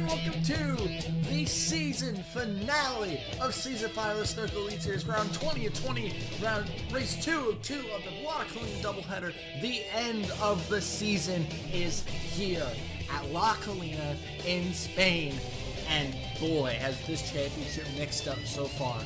and welcome to the season finale of Season 5 of the Sunoco Elite Series, round 20 of 20, race 2 of 2 of the La Colina doubleheader. The end of the season is here at La Colina in Spain, and boy, has this championship mixed up so far.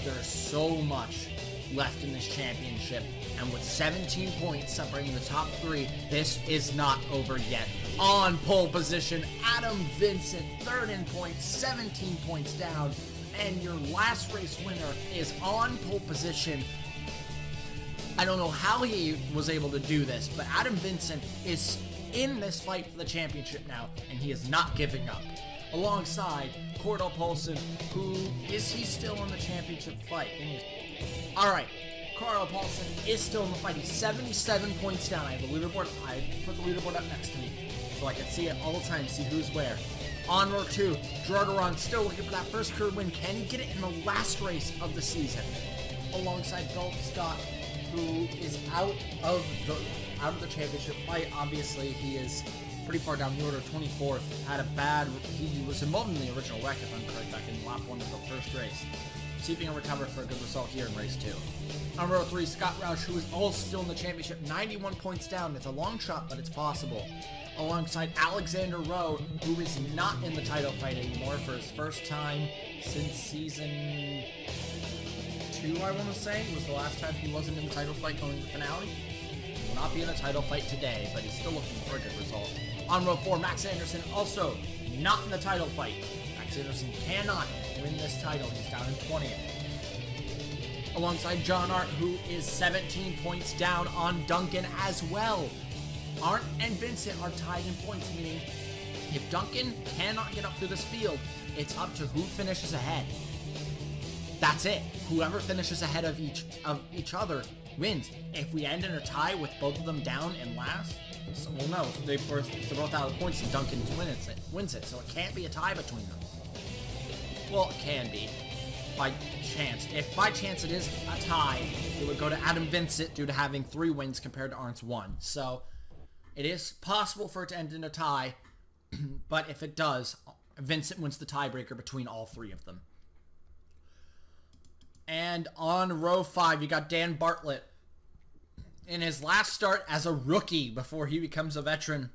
There's so much left in this championship, and with 17 points separating the top 3, this is not over yet. On pole position, Adam Vincent, third in points, 17 points down, and your last race winner is on pole position. I don't know how he was able to do this, but Adam Vincent is in this fight for the championship now, and he is not giving up. Alongside Cordell Paulson, who is he still in the championship fight? Alright, Cordell Paulson is still in the fight. He's 77 points down. I have the leaderboard. I put the leaderboard up next to me so I can see it all the time, see who's where. On row 2, Gerardo still looking for that first career win. Can he get it in the last race of the season? Alongside Philip Scott, who is out of the championship fight. Obviously, he is pretty far down the order, 24th. He was involved in the original wreck, if I'm correct, back in lap 1 of the first race. See if he can recover for a good result here in race 2. On row 3, Scott Roush, who is also still in the championship, 91 points down. It's a long shot, but it's possible. Alongside Alexander Rowe, who is not in the title fight anymore for his first time since season 2, I want to say. It was the last time he wasn't in the title fight going to the finale. He will not be in the title fight today, but he's still looking for a good result. On row 4, Max Anderson, also not in the title fight. Max Anderson cannot win this title. He's down in 20th. Alongside John Art, who is 17 points down on Duncan as well. Arndt and Vincent are tied in points, meaning if Duncan cannot get up through this field, it's up to who finishes ahead. That's it. Whoever finishes ahead of each other wins. If we end in a tie with both of them down and last, well, no, they're both out of points and Duncan wins it, so it can't be a tie between them. Well, it can be, by chance. If by chance it is a tie, it would go to Adam Vincent due to having 3 wins compared to Arndt's 1. So, it is possible for it to end in a tie, but if it does, Vincent wins the tiebreaker between all 3 of them. And on row 5, you got Dan Bartlett. In his last start as a rookie before he becomes a veteran,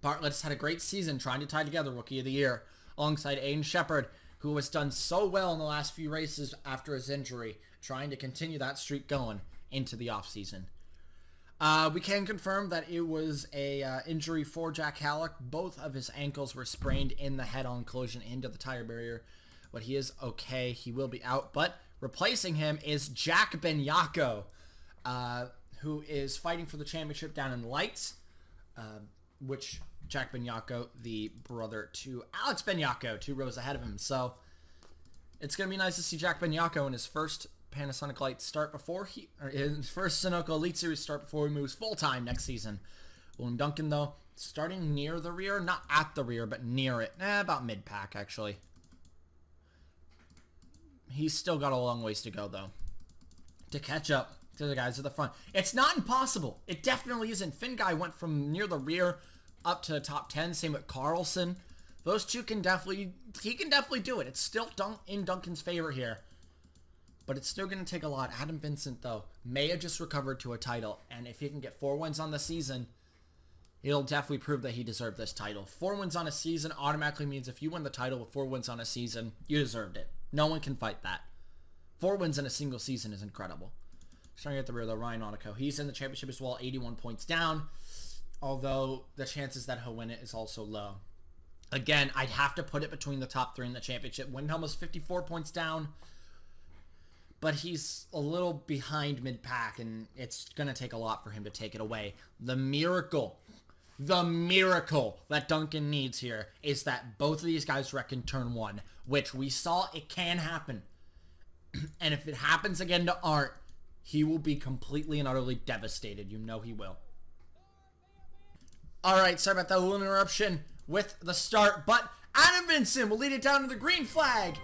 Bartlett's had a great season trying to tie together Rookie of the Year, alongside Aiden Shepard, who has done so well in the last few races after his injury, trying to continue that streak going into the offseason. We can confirm that it was a injury for Jack Halleck. Both of his ankles were sprained in the head-on collision into the tire barrier, but he is okay. He will be out, but replacing him is Jack Benyako, who is fighting for the championship down in lights, which Jack Benyako, the brother to Alex Benyako, 2 rows ahead of him. So it's going to be nice to see Jack Benyako in his first Panasonic Lights start his first Sunoco Elite Series start before he moves full-time next season. William Duncan, though, starting near the rear, not at the rear, but near it. About mid-pack, actually. He's still got a long ways to go, though, to catch up to the guys at the front. It's not impossible. It definitely isn't. Finn Guy went from near the rear up to the top 10. Same with Carlson. Those two he can definitely do it. It's still in Duncan's favor here. But it's still going to take a lot. Adam Vincent, though, may have just recovered to a title. And if he can get 4 wins on the season, it'll definitely prove that he deserved this title. 4 wins on a season automatically means if you win the title with 4 wins on a season, you deserved it. No one can fight that. 4 wins in a single season is incredible. Starting at the rear, though, Ryan Monaco. He's in the championship as well, 81 points down. Although the chances that he'll win it is also low. Again, I'd have to put it between the top 3 in the championship. Windhelm was 54 points down, but he's a little behind mid-pack, and it's going to take a lot for him to take it away. The miracle that Duncan needs here is that both of these guys wreck in turn 1, which we saw it can happen. And if it happens again to Art, he will be completely and utterly devastated. You know he will. Alright, sorry about that little interruption with the start, but Adam Vincent will lead it down to the green flag.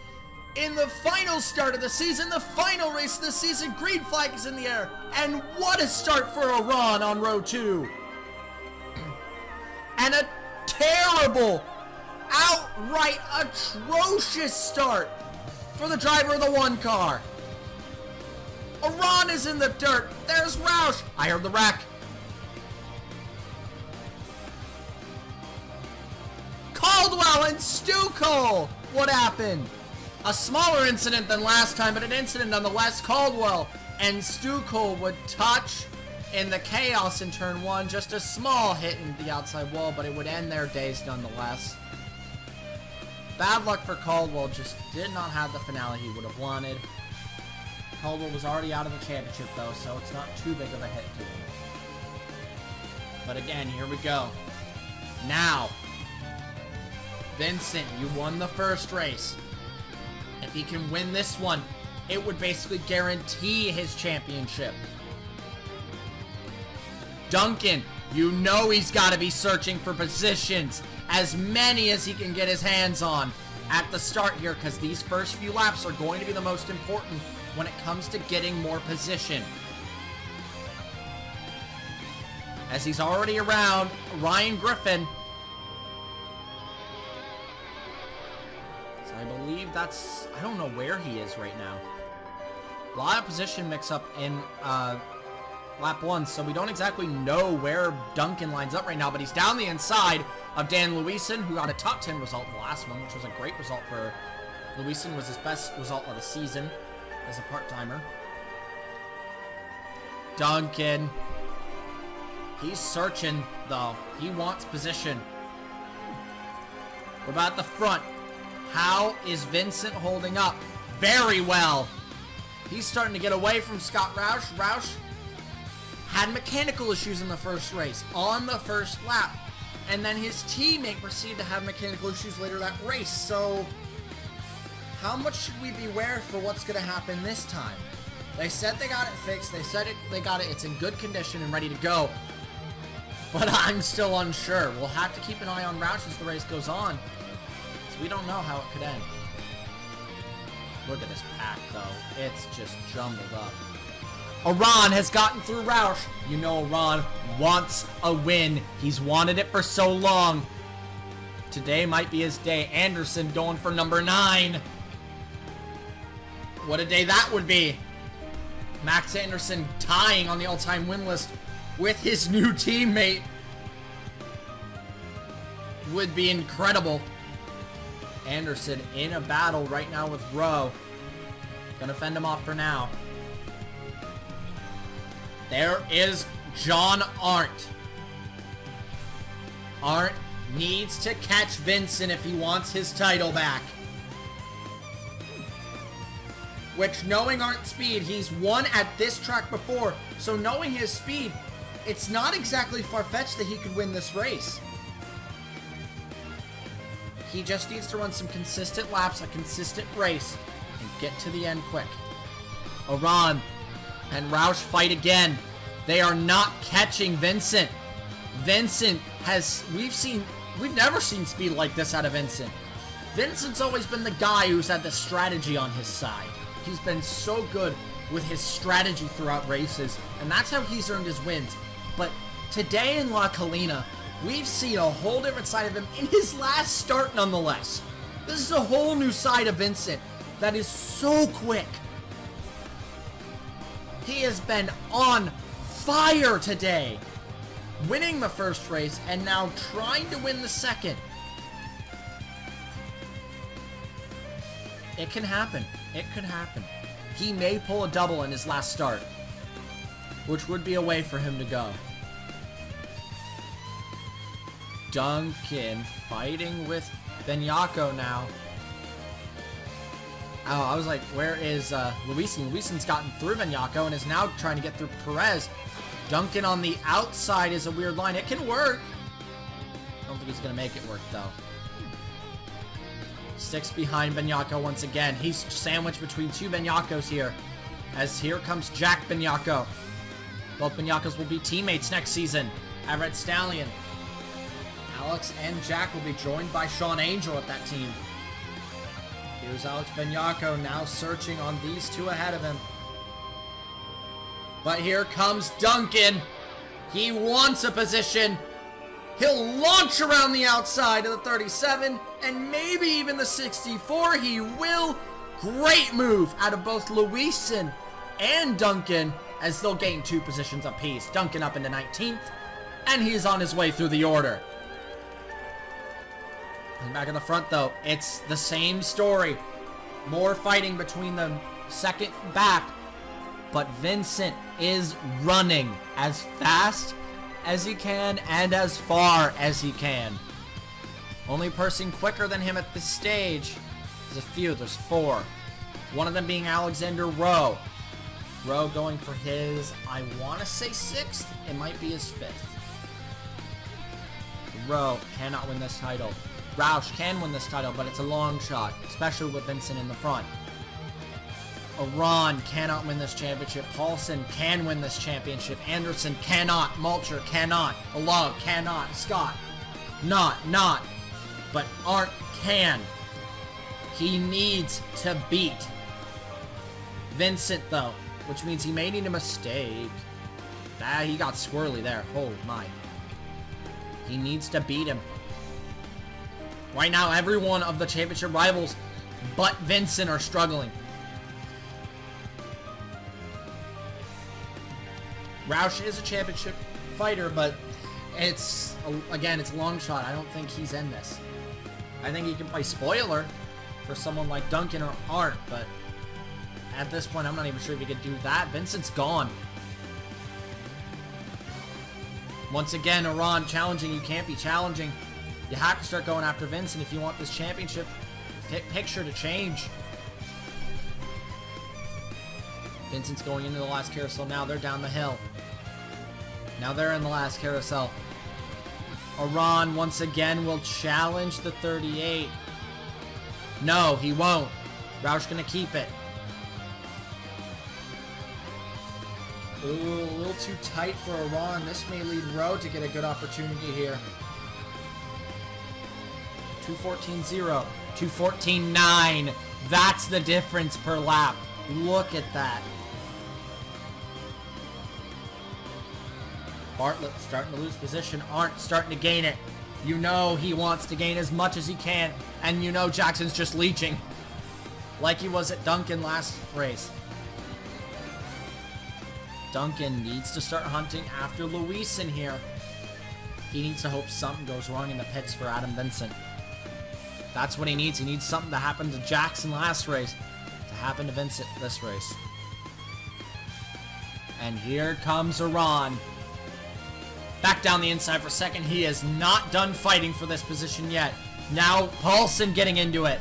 In the final start of the season, the final race of the season, green flag is in the air. And what a start for Iran on row 2. And a terrible, outright atrocious start for the driver of the 1 car. Iran is in the dirt. There's Roush. I heard the wreck. Caldwell and Sunoco. What happened? A smaller incident than last time, but an incident nonetheless. Caldwell and Sunoco would touch in the chaos in turn 1. Just a small hit in the outside wall, but it would end their days nonetheless. Bad luck for Caldwell. Just did not have the finale he would have wanted. Caldwell was already out of the championship, though, so it's not too big of a hit to him. But again, here we go. Now, Vincent, you won the first race. If he can win this one, it would basically guarantee his championship. Duncan, you know he's got to be searching for positions, as many as he can get his hands on at the start here, because these first few laps are going to be the most important when it comes to getting more position. As he's already around Ryan Griffin. So I believe that's, I don't know where he is right now. A lot of position mix-up in lap 1, so we don't exactly know where Duncan lines up right now, but he's down the inside of Dan Luisen, who got a top 10 result in the last one, which was a great result for Luisen. Was his best result of the season as a part-timer. Duncan. He's searching, though. He wants position. What about the front? How is Vincent holding up? Very well. He's starting to get away from Scott Roush. Roush had mechanical issues in the first race, on the first lap. And then his teammate proceeded to have mechanical issues later that race. So, how much should we beware for what's going to happen this time? They said they got it fixed. They said they got it. It's in good condition and ready to go. But I'm still unsure. We'll have to keep an eye on Roush as the race goes on. So we don't know how it could end. Look at this pack, though. It's just jumbled up. Iran has gotten through Roush. You know Iran wants a win. He's wanted it for so long. Today might be his day. Anderson going for number 9. What a day that would be. Max Anderson tying on the all-time win list with his new teammate. Would be incredible. Anderson in a battle right now with Rowe. Gonna fend him off for now. There is John Arndt. Arndt needs to catch Vincent if he wants his title back. Which, knowing Arndt's speed, he's won at this track before. So knowing his speed, it's not exactly far-fetched that he could win this race. He just needs to run some consistent laps, a consistent race, and get to the end quick. Iran and Roush fight again. They are not catching Vincent. Vincent has, we've never seen speed like this out of Vincent. Vincent's always been the guy who's had the strategy on his side. He's been so good with his strategy throughout races, and that's how he's earned his wins. But today in La Colina, we've seen a whole different side of him in his last start nonetheless. This is a whole new side of Vincent that is so quick. He has been on fire today, winning the first race and now trying to win the second. It can happen. It could happen. He may pull a double in his last start, which would be a way for him to go. Duncan fighting with Benyako now. Oh, I was like, where is Luisen? Luisen's gotten through Benyako and is now trying to get through Perez. Duncan on the outside is a weird line. It can work. I don't think he's going to make it work, though. 6 behind Benyako once again. He's sandwiched between 2 Benyakos here. As here comes Jack Benyako. Both Benyakos will be teammates next season at Red Stallion. Alex and Jack will be joined by Sean Angel at that team. Here's Alex Benyako now searching on these 2 ahead of him. But here comes Duncan. He wants a position. He'll launch around the outside of the 37 and maybe even the 64. He will. Great move out of both Luisin and Duncan as they'll gain 2 positions apiece. Duncan up into 19th, and he's on his way through the order. And back in the front, though, it's the same story. More fighting between the second back, but Vincent is running as fast as he can and as far as he can. Only person quicker than him at this stage is a few. There's 4. One of them being Alexander Rowe. Rowe going for his, I want to say 6th. It might be his 5th. Rowe cannot win this title. Roush can win this title, but it's a long shot, especially with Vincent in the front. Iran cannot win this championship. Paulson can win this championship. Anderson cannot. Mulcher cannot. Alog cannot. Scott not. But Arndt can. He needs to beat Vincent, though, which means he may need a mistake. He got squirrely there. Oh, my. He needs to beat him. Right now, every one of the championship rivals but Vincent are struggling. Roush is a championship fighter, but it's a long shot. I don't think he's in this. I think he can play spoiler for someone like Duncan or Arndt, but at this point, I'm not even sure if he could do that. Vincent's gone. Once again, Iran challenging. You can't be challenging. You have to start going after Vincent if you want this championship picture to change. Vincent's going into the last carousel now. They're down the hill. Now they're in the last carousel. Iran once again will challenge the 38. No, he won't. Roush gonna keep it. Ooh, a little too tight for Iran. This may lead Rowe to get a good opportunity here. 2:14.0. 2:14.9. That's the difference per lap. Look at that. Bartlett starting to lose position. Arndt starting to gain it. You know he wants to gain as much as he can. And you know Jackson's just leeching. Like he was at Duncan last race. Duncan needs to start hunting after Luisin here. He needs to hope something goes wrong in the pits for Adam Vincent. That's what he needs. He needs something to happen to Jackson last race to happen to Vincent this race. And here comes Iran. Back down the inside for second. He is not done fighting for this position yet. Now Paulson getting into it.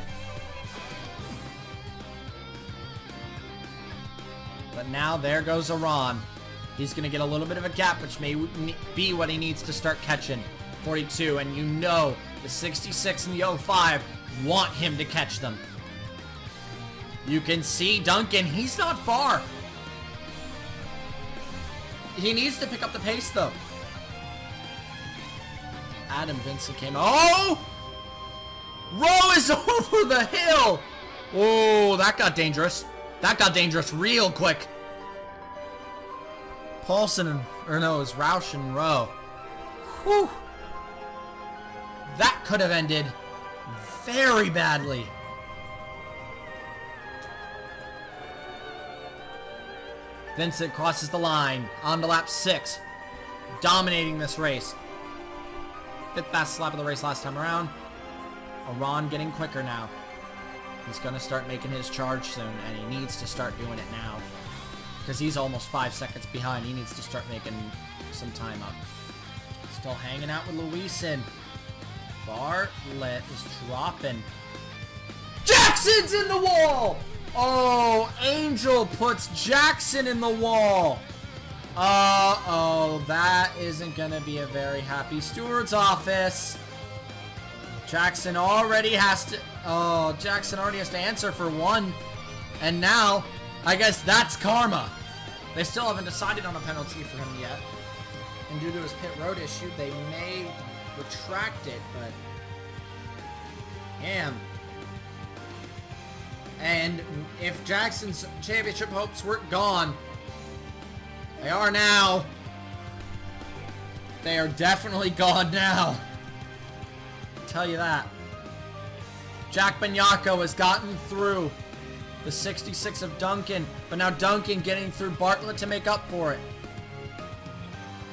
But now there goes Iran. He's going to get a little bit of a gap, which may be what he needs to start catching. 42, and you know the 66 and the 05 want him to catch them. You can see Duncan. He's not far. He needs to pick up the pace, though. Adam Vincent came. Oh! Rowe is over the hill. Oh, that got dangerous. That got dangerous real quick. Paulson, it was Roush and Rowe. Whew. That could have ended very badly. Vincent crosses the line on to lap 6. Dominating this race. 5th fastest lap of the race last time around. Iran getting quicker now. He's going to start making his charge soon, and he needs to start doing it now. Because he's almost 5 seconds behind. He needs to start making some time up. Still hanging out with Luisin. Bartlett is dropping. Jackson's in the wall! Oh, Angel puts Jackson in the wall. Uh-oh, that isn't going to be a very happy steward's office. Jackson already has to... Oh, Jackson already has to answer for one. And now, I guess that's karma. They still haven't decided on a penalty for him yet. And due to his pit road issue, they may retract it, but... Damn. And if Jackson's championship hopes were gone, they are now. They are definitely gone now. I'll tell you that. Jack Bignacco has gotten through the 66 of Duncan, but now Duncan getting through Bartlett to make up for it.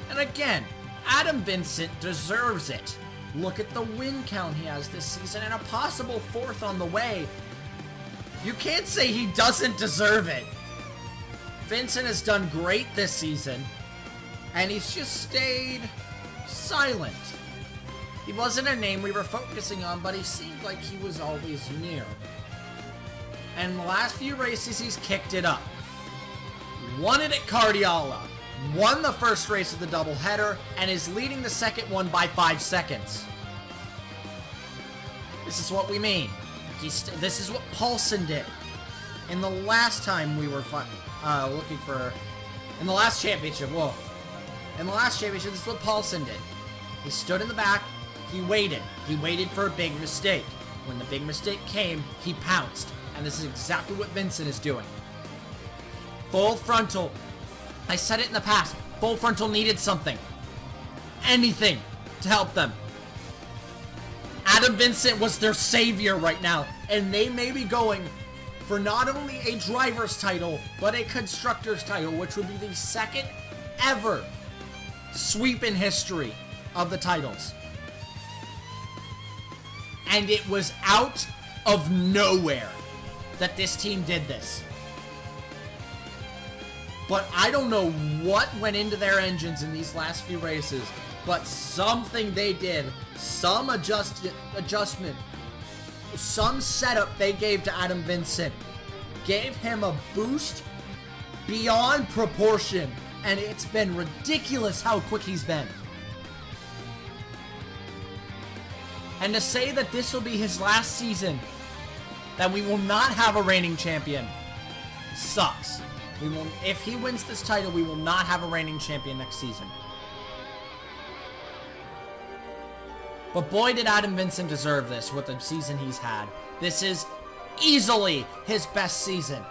And again, Adam Vincent deserves it. Look at the win count he has this season and a possible 4th on the way. You can't say he doesn't deserve it. Vincent has done great this season, and he's just stayed silent. He wasn't a name we were focusing on, but he seemed like he was always near. And in the last few races, he's kicked it up. Won it at Cardiala, won the first race of the doubleheader, and is leading the second one by 5 seconds. This is what we mean. This is what Paulson did. In the last time we were looking for... In the last championship, In the last championship, this is what Paulson did. He stood in the back, he waited. He waited for a big mistake. When the big mistake came, he pounced. And this is exactly what Vincent is doing. Full frontal. I said it in the past. Full frontal needed something. Anything to help them. Adam Vincent was their savior right now. And they may be going for not only a driver's title, but a constructor's title, which would be the second ever sweep in history of the titles. And it was out of nowhere that this team did this. But I don't know what went into their engines in these last few races, but something they did, some adjustment, some setup they gave to Adam Vincent, gave him a boost beyond proportion, and it's been ridiculous how quick he's been. And to say that this will be his last season, that we will not have a reigning champion, sucks. If he wins this title, we will not have a reigning champion next season. But boy, did Adam Vincent deserve this with the season he's had. This is easily his best season.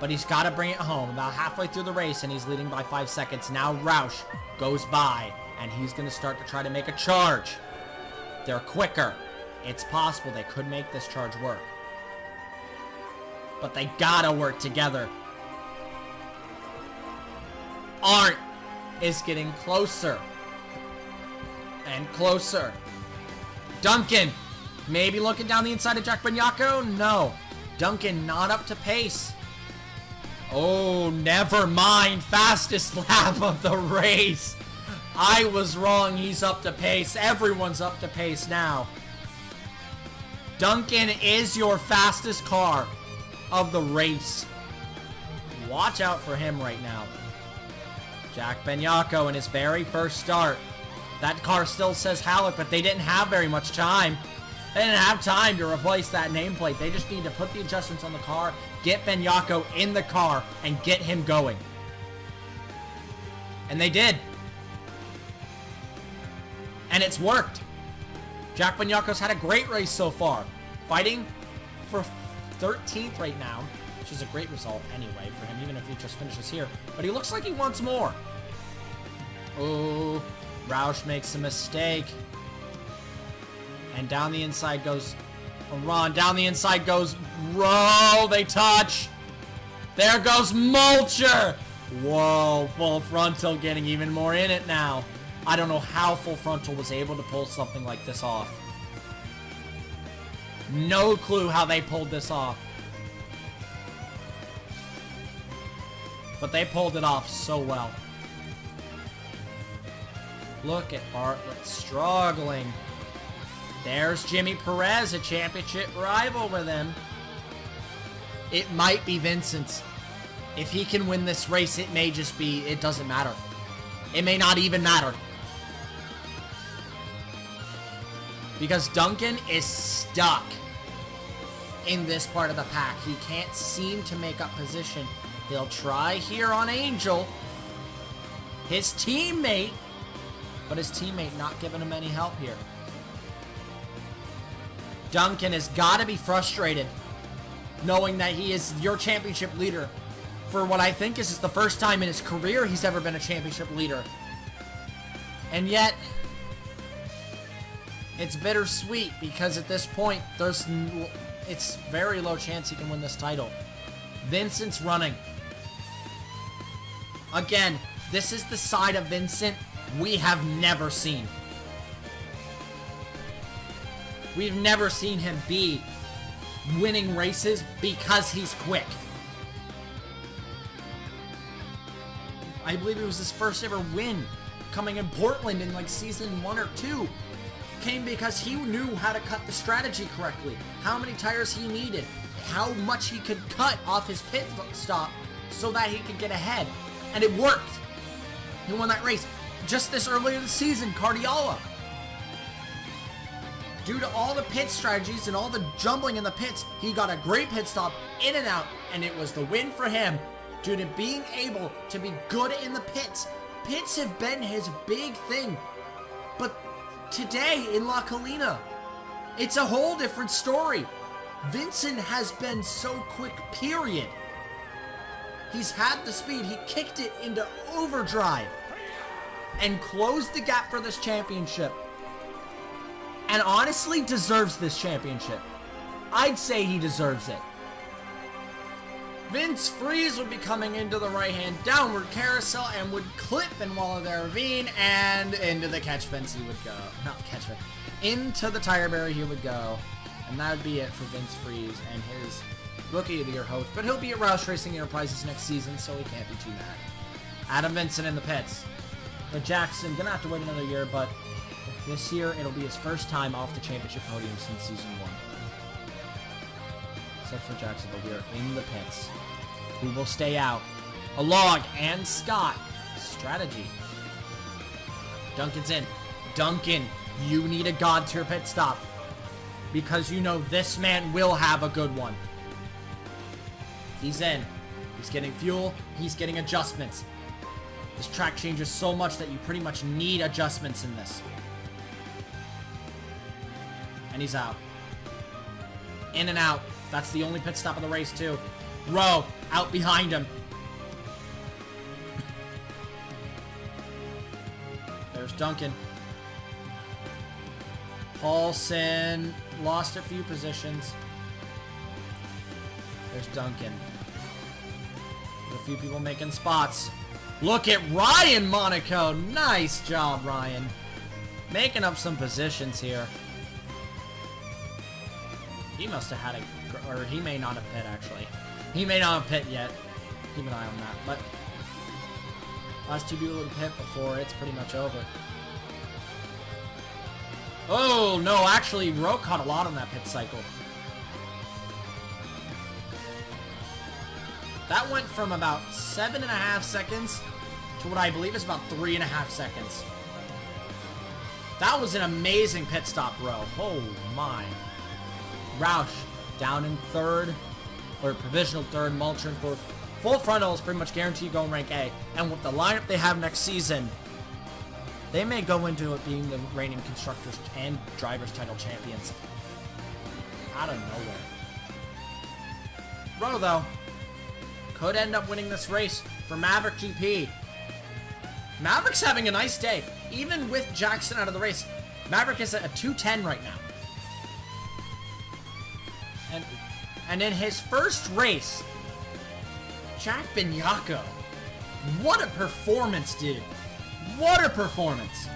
But he's got to bring it home. About halfway through the race, and he's leading by 5 seconds. Now Roush goes by, and he's going to start to try to make a charge. They're quicker. It's possible they could make this charge work. But they gotta work together. Arndt is getting closer and closer. Duncan, maybe looking down the inside of Jack Bignacco? No. Duncan not up to pace. Oh, never mind. Fastest lap of the race. I was wrong. He's up to pace. Everyone's up to pace now. Duncan is your fastest car of the race. Watch out for him right now. Jack Bignacco in his very first start. That car still says Hallett, but they didn't have very much time. They didn't have time to replace that nameplate. They just need to put the adjustments on the car, get Bignacco in the car, and get him going. And they did. And it's worked. Jack Bignacco's had a great race so far. Fighting for 13th right now, which is a great result anyway for him, even if he just finishes here. But he looks like he wants more. Oh, Roush makes a mistake. And down the inside goes Ron. Down the inside goes Rowe. They touch. There goes Mulcher. Whoa, full frontal getting even more in it now. I don't know how full frontal was able to pull something like this off. No clue how they pulled this off. But they pulled it off so well. Look at Bartlett struggling. There's Jimmy Perez, a championship rival with him. It might be Vincent's. If he can win this race, it may just be, it doesn't matter. It may not even matter. Because Duncan is stuck in this part of the pack. He can't seem to make up position. He'll try here on Angel. His teammate, but his teammate not giving him any help here. Duncan has got to be frustrated knowing that he is your championship leader for what I think is the first time in his career he's ever been a championship leader. And yet, it's bittersweet because at this point, it's very low chance he can win this title. Vincent's running. Again, this is the side of Vincent we have never seen. We've never seen him be winning races because he's quick. I believe it was his first ever win coming in Portland in like season 1 or 2. Came because he knew how to cut the strategy correctly, how many tires he needed, how much he could cut off his pit stop so that he could get ahead. And it worked. He won that race. Just this earlier this season, Cardiala. Due to all the pit strategies and all the jumbling in the pits, he got a great pit stop, in and out, and it was the win for him due to being able to be good in the pits. Pits have been his big thing, but today in La Colina, it's a whole different story. Vincent has been so quick, period. He's had the speed, he kicked it into overdrive and closed the gap for this championship. And honestly deserves this championship. I'd say he deserves it. Vince Freeze would be coming into the right-hand downward carousel and would clip in wall of the ravine and into the catch fence he would go. Not catch fence. Into the tire barrier he would go. And that would be it for Vince Freeze and his Rookie of the Year host. But he'll be at Roush Racing Enterprises next season, so he can't be too mad. Adam Vincent in the pits. But Jackson, gonna have to wait another year, but this year it'll be his first time off the championship podium since season 1. Except for Jackson, but we are in the pits. Who will stay out? A log and Scott. Strategy. Duncan's in. Duncan, you need a god tier pit stop. Because you know this man will have a good one. He's in. He's getting fuel. He's getting adjustments. This track changes so much that you pretty much need adjustments in this. And he's out. In and out. That's the only pit stop of the race, too. Rowe, out behind him. There's Duncan. Paulson lost a few positions. There's Duncan. There's a few people making spots. Look at Ryan Monaco. Nice job, Ryan. Making up some positions here. He must have had a... Or he may not have pit, actually. He may not have pit yet. Keep an eye on that. But last 2 people in pit before it's pretty much over. Oh, no. Actually, Rowe caught a lot on that pit cycle. That went from about 7.5 seconds to what I believe is about 3.5 seconds. That was an amazing pit stop, Rowe. Oh, my. Roush down in 3rd, or provisional 3rd, Mulcher in 4th. Full frontal is pretty much guaranteed going rank A. And with the lineup they have next season, they may go into it being the reigning Constructors and Drivers title champions. Out of nowhere. Rowe, though, could end up winning this race for Maverick GP. Maverick's having a nice day. Even with Jackson out of the race, Maverick is at a 210 right now. And in his first race, Jack Bignacco, what a performance, dude. What a performance.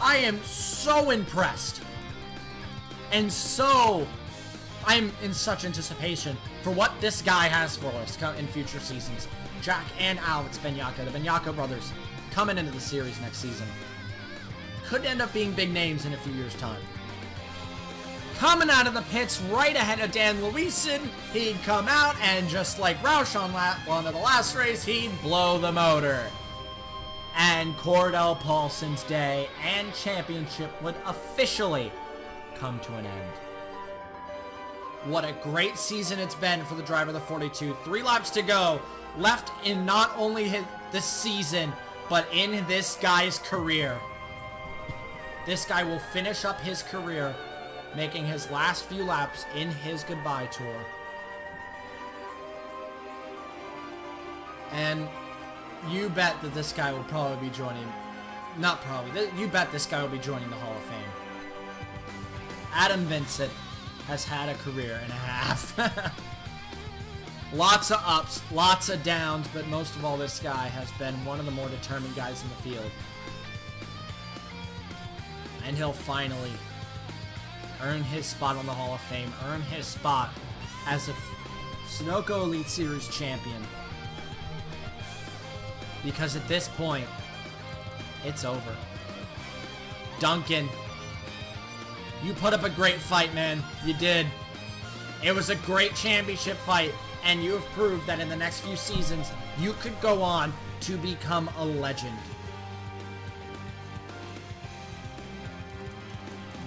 I am so impressed. And I'm in such anticipation for what this guy has for us in future seasons. Jack and Alex Bignacco, the Bignacco brothers, coming into the series next season. Could end up being big names in a few years' time. Coming out of the pits right ahead of Dan Luisen, he'd come out and just like Roush on one of the last race, he'd blow the motor. And Cordell Paulson's day and championship would officially come to an end. What a great season it's been for the driver of the 42. 3 laps to go, left in not only this season, but in this guy's career. This guy will finish up his career making his last few laps in his goodbye tour. And you bet that this guy will probably be joining not probably, you bet this guy will be joining the Hall of Fame. Adam Vincent has had a career and a half. Lots of ups, lots of downs, but most of all, this guy has been one of the more determined guys in the field. And he'll finally earn his spot on the Hall of Fame, earn his spot as a Sunoco Elite Series champion. Because at this point, it's over. Duncan, you put up a great fight, man. You did. It was a great championship fight, and you have proved that in the next few seasons, you could go on to become a legend.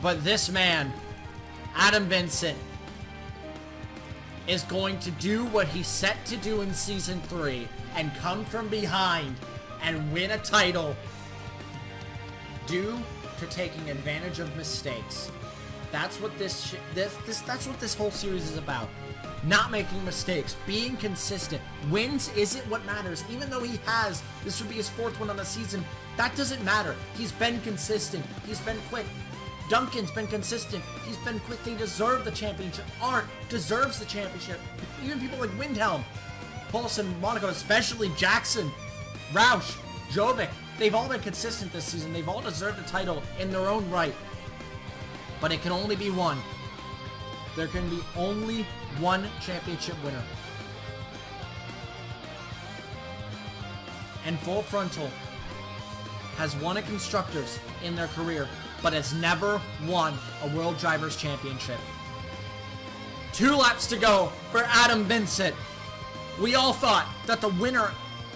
But this man, Adam Vincent, is going to do what he set to do in Season 3 and come from behind and win a title due to taking advantage of mistakes. That's what that's what this whole series is about. Not making mistakes, being consistent. Wins isn't what matters. Even though this would be his 4th win on the season, that doesn't matter. He's been consistent. He's been quick. Duncan's been consistent. He's been quick. They deserve the championship. Arndt deserves the championship. Even people like Windhelm, Paulson, Monaco, especially Jackson, Roush, Jovic, they've all been consistent this season. They've all deserved the title in their own right. But it can only be one. There can be only one championship winner. And Full Frontal has won a Constructors in their career, but has never won a World Drivers' Championship. 2 laps to go for Adam Vincent. We all thought that the winner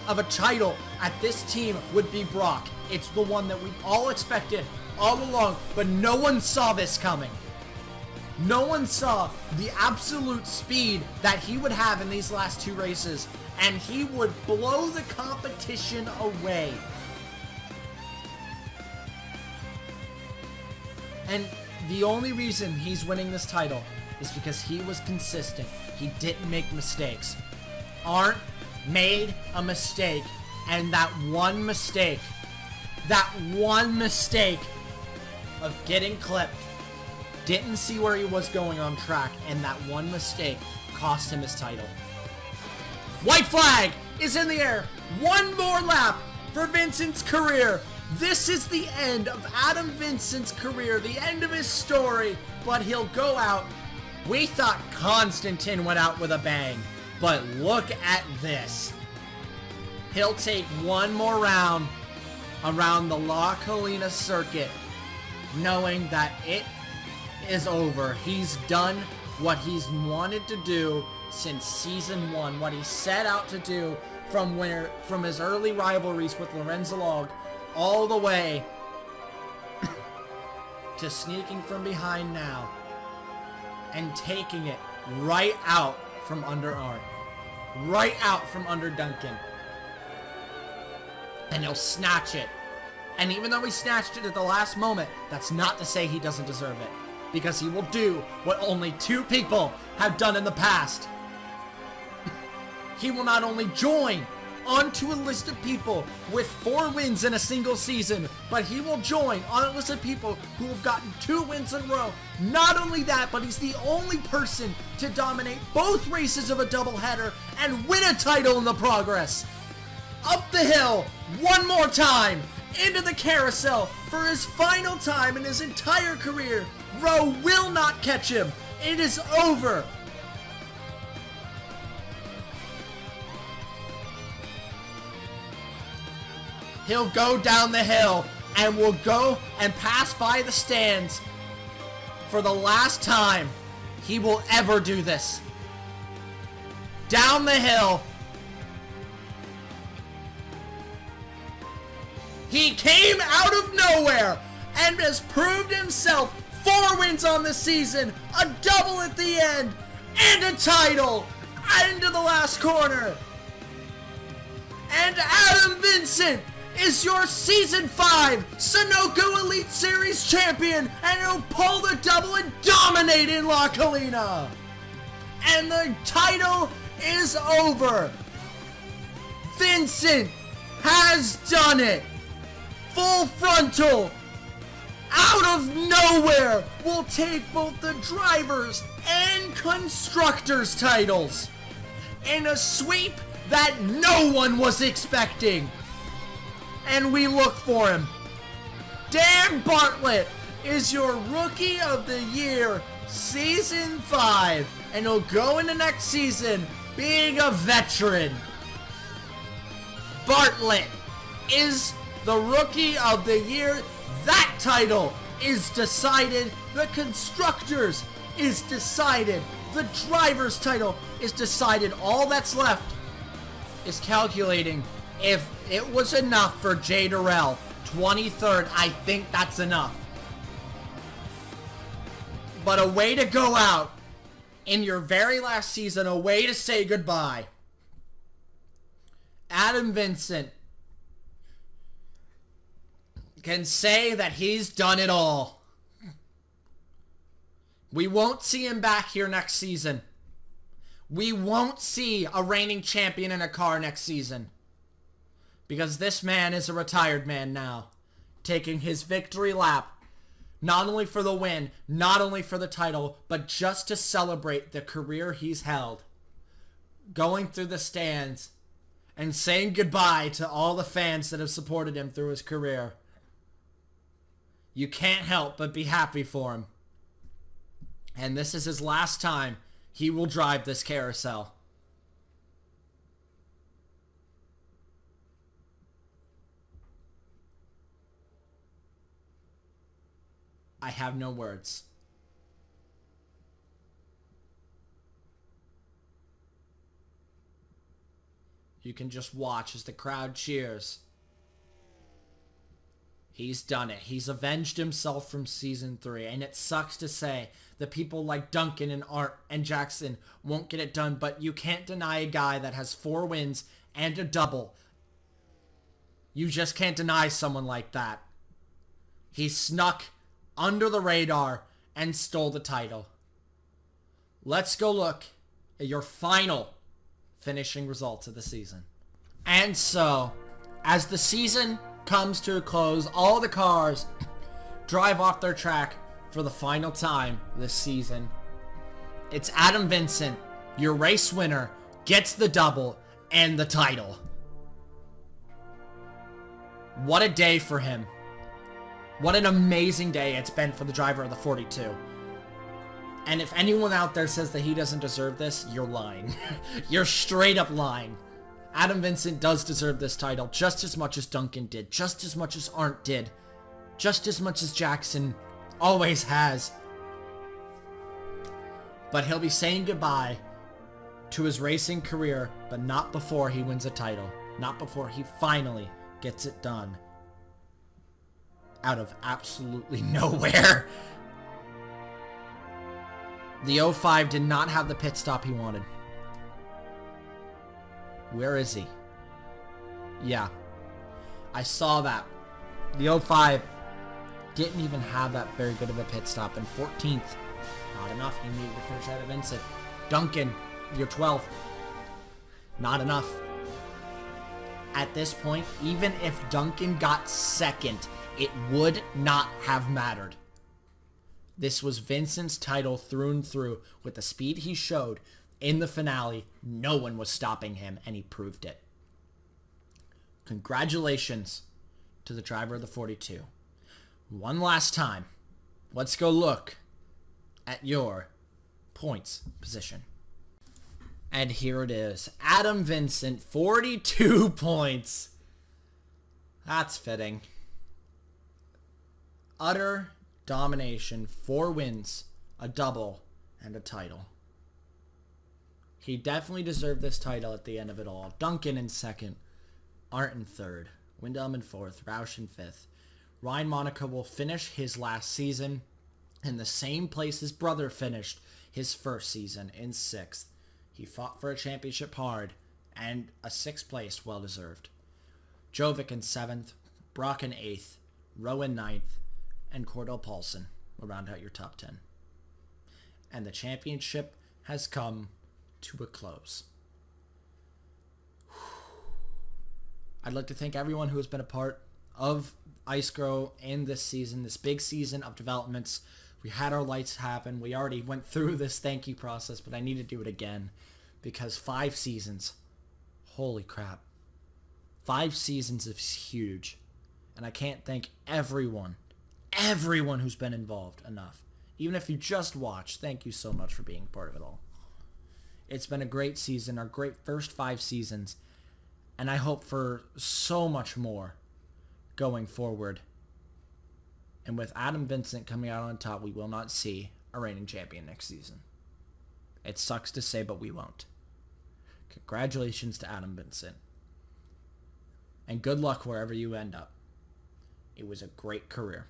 of a title at this team would be Brock. It's the one that we all expected all along, but no one saw this coming. No one saw the absolute speed that he would have in these last 2 races, and he would blow the competition away. And the only reason he's winning this title is because he was consistent. He didn't make mistakes. Arndt made a mistake, and that one mistake of getting clipped, didn't see where he was going on track, and that one mistake cost him his title. White flag is in the air. One more lap for Vincent's career. This is the end of Adam Vincent's career, the end of his story, but he'll go out. We thought Constantine went out with a bang, but look at this. He'll take one more round around the La Colina circuit, knowing that it is over. He's done what he's wanted to do since Season 1, what he set out to do from his early rivalries with Lorenzo Log all the way to sneaking from behind now and taking it right out from under Arndt, right out from under Duncan. And he'll snatch it. And even though he snatched it at the last moment, that's not to say he doesn't deserve it, because he will do what only 2 people have done in the past. He will not only join onto a list of people with 4 wins in a single season, but he will join on a list of people who have gotten 2 wins in a row. Not only that, but he's the only person to dominate both races of a doubleheader and win a title in the progress. Up the hill, one more time, into the carousel for his final time in his entire career. Rowe will not catch him. It is over. He'll go down the hill and will go and pass by the stands for the last time he will ever do this. Down the hill. He came out of nowhere and has proved himself. 4 wins on the season, a double at the end, and a title into the last corner. And Adam Vincent is your Season 5 Sunoco Elite Series champion, and he'll pull the double and dominate in La Colina. And the title is over. Vincent has done it. full frontal, out of nowhere, will take both the drivers and constructors titles in a sweep that no one was expecting. And we look for him. Dan Bartlett is your Rookie of the Year, Season 5, and he'll go into next season being a veteran. Bartlett is the Rookie of the Year. That title is decided. The Constructors is decided. The Drivers title is decided. All that's left is calculating if it was enough for Jay Durrell. 23rd, I think that's enough. But a way to go out in your very last season, a way to say goodbye. Adam Vincent can say that he's done it all. We won't see him back here next season. We won't see a reigning champion in a car next season. Because this man is a retired man now, taking his victory lap, not only for the win, not only for the title, but just to celebrate the career he's held. Going through the stands and saying goodbye to all the fans that have supported him through his career. You can't help but be happy for him. And this is his last time he will drive this carousel. I have no words. You can just watch as the crowd cheers. He's done it. He's avenged himself from Season 3. And it sucks to say that people like Duncan and Art and Jackson won't get it done. But you can't deny a guy that has 4 wins and a double. You just can't deny someone like that. He snuck under the radar and stole the title. Let's go look at your final finishing results of the season. And so, as the season comes to a close, all the cars drive off their track for the final time this season. It's Adam Vincent, your race winner, gets the double and the title. What a day for him. What an amazing day it's been for the driver of the 42. And if anyone out there says that he doesn't deserve this, you're lying. You're straight up lying. Adam Vincent does deserve this title just as much as Duncan did, just as much as Arndt did, just as much as Jackson always has. But he'll be saying goodbye to his racing career, but not before he wins a title. Not before he finally gets it done. Out of absolutely nowhere. The 05 did not have the pit stop he wanted. Where is he? Yeah. I saw that. The 05 didn't even have that very good of a pit stop. And 14th, not enough. He needed to finish out of Vincent. Duncan, you're 12th. Not enough. At this point, even if Duncan got second, it would not have mattered. This was Vincent's title through and through. With the speed he showed in the finale, no one was stopping him, and he proved it. Congratulations to the driver of the 42. One last time, let's go look at your points position. And here it is. Adam Vincent, 42 points. That's fitting. Utter domination, 4 wins, a double, and a title. He definitely deserved this title at the end of it all. Duncan in second, Arndt in third, Windham in fourth, Roush in fifth. Ryan Monaco will finish his last season in the same place his brother finished his first season, in sixth. He fought for a championship hard, and a sixth place well-deserved. Jovic in seventh, Brock in eighth, Rowe in ninth, and Cordell Paulson will round out your top 10. And the championship has come to a close. I'd like to thank everyone who has been a part of Ice Grow in this season, this big season of developments. We had our lights happen. We already went through this thank you process, but I need to do it again because 5 seasons. Holy crap. 5 seasons is huge. And I can't thank everyone who's been involved enough. Even if you just watch, thank you so much for being part of it all. It's been a great season, our great first 5 seasons, and I hope for so much more going forward. And with Adam Vincent coming out on top, we will not see a reigning champion next season. It sucks to say, but we won't. Congratulations to Adam Vincent. And good luck wherever you end up. It was a great career.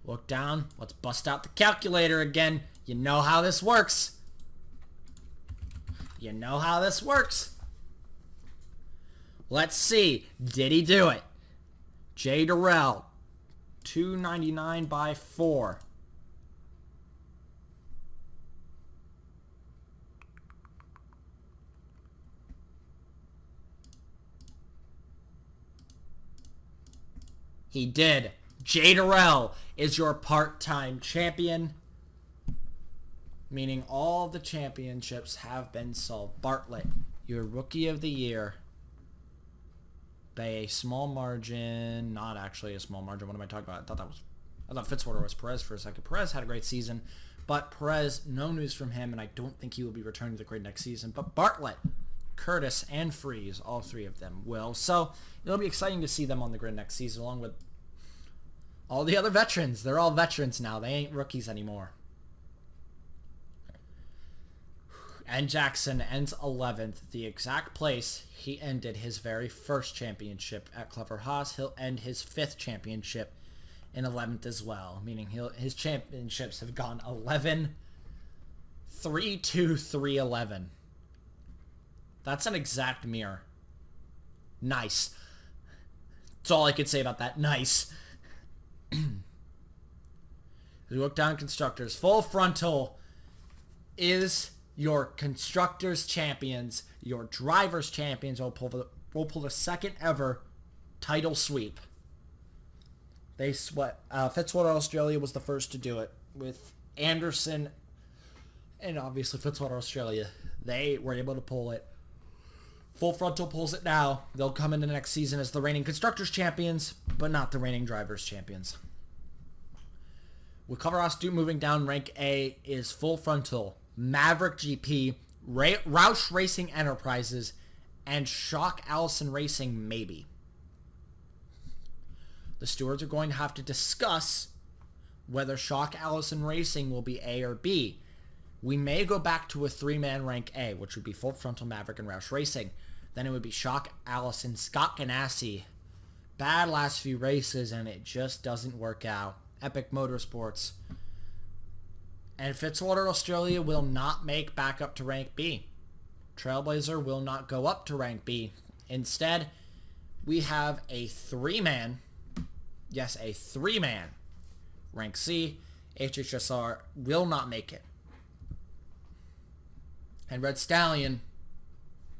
Look down. Let's bust out the calculator again. You know how this works. You know how this works. Let's see. Did he do it? Jay Durrell. 299 by 4. He did. Jay Durrell is your part-time champion, meaning all the championships have been sold. Bartlett, your Rookie of the Year, by a small margin. Not actually a small margin. What am I talking about? I thought Fitzwater was Perez for a second. Perez had a great season, but Perez, no news from him, and I don't think he will be returning to the grid next season. But Bartlett, Curtis, and Freeze, all 3 of them will. So it'll be exciting to see them on the grid next season, along with all the other veterans. They're all veterans now. They ain't rookies anymore. And Jackson ends 11th, the exact place he ended his very first championship at Clever Haas. He'll end his 5th championship in 11th as well, meaning his championships have gone 11, 3, 2, 3, 11. That's an exact mirror. Nice. That's all I could say about that. Nice. As we look down Constructors, Full Frontal is your Constructors champions, your Drivers champions. We'll pull the second ever title sweep. They swept. Fitzwater Australia was the first to do it with Anderson, and obviously Fitzwater Australia. They were able to pull it. Full Frontal pulls it now. They'll come into next season as the reigning Constructors champions, but not the reigning Drivers champions. With Cover Duke moving down, rank A is Full Frontal, Maverick GP, Roush Racing Enterprises, and Shock Allison Racing maybe. The stewards are going to have to discuss whether Shock Allison Racing will be A or B. We may go back to a 3-man rank A, which would be Full Frontal, Maverick, and Roush Racing. Then it would be Shock Allison, Scott Ganassi. Bad last few races, and it just doesn't work out. Epic Motorsports. And Fitzwater Australia will not make back up to rank B. Trailblazer will not go up to rank B. Instead, we have a 3-man, yes, a 3-man rank C. HHSR will not make it. And Red Stallion,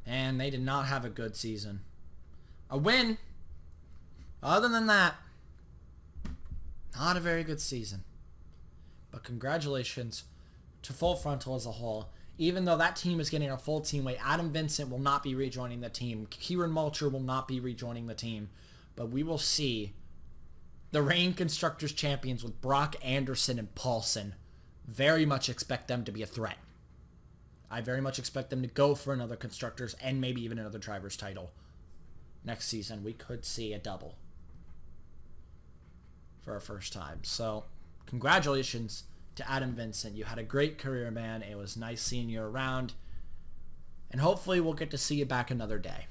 and they did not have a good season. A win. Other than that, not a very good season. But congratulations to Full Frontal as a whole. Even though that team is getting a full team weight, Adam Vincent will not be rejoining the team. Kieran Mulcher will not be rejoining the team. But we will see the reigning Constructors champions with Brock Anderson and Paulson. Very much expect them to be a threat. I very much expect them to go for another Constructors and maybe even another Drivers title. Next season, we could see a double for our first time. So, congratulations to Adam Vincent. You had a great career, man. It was nice seeing you around. And hopefully we'll get to see you back another day.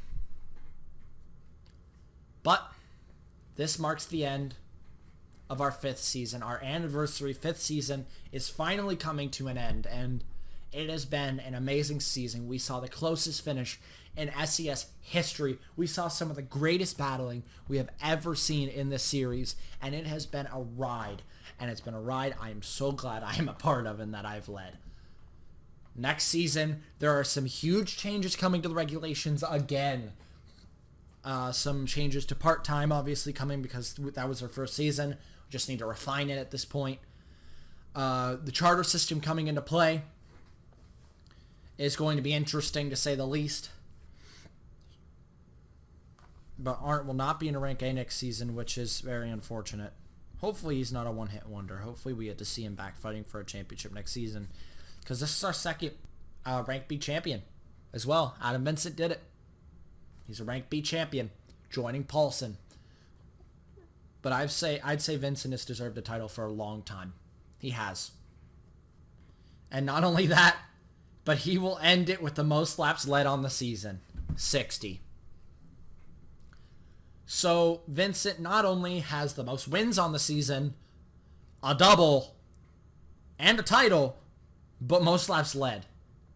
But this marks the end of our 5th season. Our anniversary 5th season is finally coming to an end, and it has been an amazing season. We saw the closest finish in SES history. We saw some of the greatest battling we have ever seen in this series, and it has been a ride. And it's been a ride I am so glad I am a part of and that I've led. Next season, there are some huge changes coming to the regulations again. Some changes to part-time obviously coming because that was our first season. We just need to refine it at this point. The charter system coming into play is going to be interesting to say the least. But Arndt will not be in a rank A next season, which is very unfortunate. Hopefully he's not a one-hit wonder. Hopefully we get to see him back fighting for a championship next season. Because this is our second rank B champion as well. Adam Vincent did it. He's a rank B champion, joining Paulson. But I'd say Vincent has deserved the title for a long time. He has. And not only that, but he will end it with the most laps led on the season. 60. So Vincent not only has the most wins on the season, a double, and a title, but most laps led.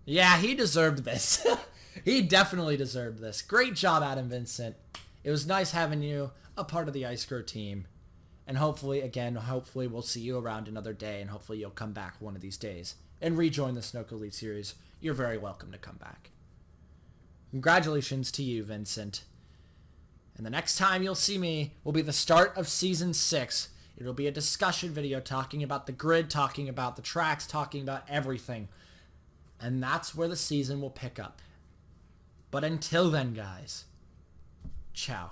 Yeah, he deserved this. He definitely deserved this. Great job, Adam Vincent. It was nice having you a part of the Ice Crow team. And hopefully we'll see you around another day, and hopefully you'll come back one of these days and rejoin the Sunoco Elite Series. You're very welcome to come back. Congratulations to you, Vincent. And the next time you'll see me will be the start of Season 6. It'll be a discussion video talking about the grid, talking about the tracks, talking about everything. And that's where the season will pick up. But until then, guys, ciao.